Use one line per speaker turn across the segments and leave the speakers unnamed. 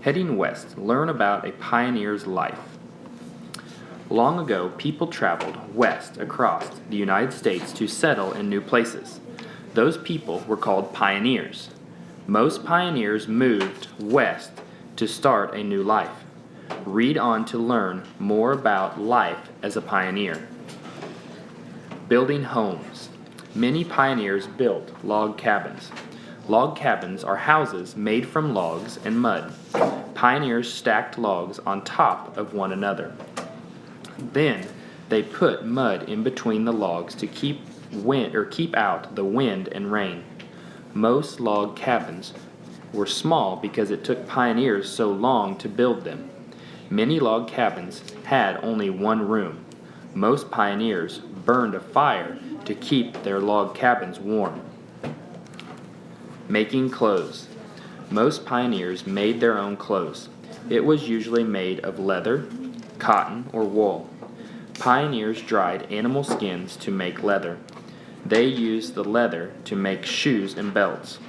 Heading west, learn about a pioneer's life. Long ago, people traveled west across the United States to settle in new places. Those people were called pioneers. Most pioneers moved west to start a new life. Read on to learn more about life as a pioneer. Building homes. Many pioneers built log cabins. Log cabins are houses made from logs and mud. Pioneers stacked logs on top of one another. Then they put mud in between the logs to keep out the wind and rain. Most log cabins were small because it took pioneers so long to build them. Many log cabins had only one room. Most pioneers burned a fire to keep their log cabins warm. Making clothes. Most pioneers made their own clothes. It was usually made of leather, cotton, or wool. Pioneers dried animal skins to make leather. They used the leather to make shoes and belts.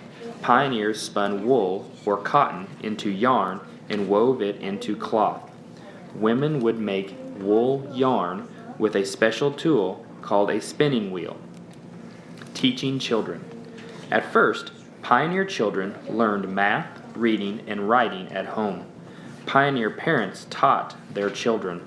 Pioneers spun wool or cotton into yarn and wove it into cloth. Women would make wool yarn with a special tool called a spinning wheel. Teaching children. At first, pioneer children learned math, reading, and writing at home. Pioneer parents taught their children.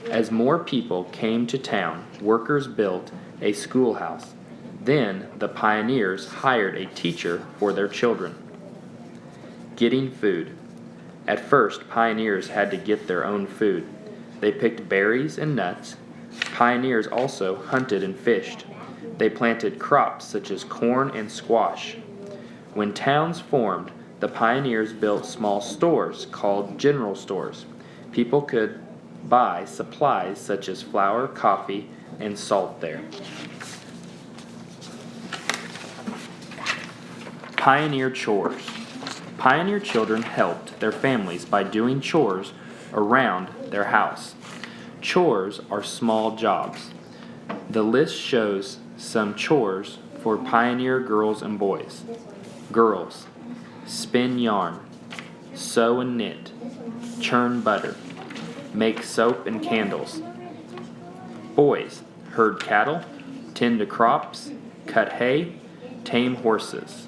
As more people came to town, workers built a schoolhouse. Then the pioneers hired a teacher for their children. Getting food. At first, pioneers had to get their own food. They picked berries and nuts. Pioneers also hunted and fished. They planted crops such as corn and squash. When towns formed, the pioneers built small stores called general stores. People could buy supplies such as flour, coffee, and salt there. Pioneer chores. Pioneer children helped their families by doing chores around their house. Chores are small jobs. The list shows some chores for pioneer girls and boys. Girls: spin yarn, sew and knit, churn butter, make soap and candles. Boys: herd cattle, tend to crops, cut hay, tame horses.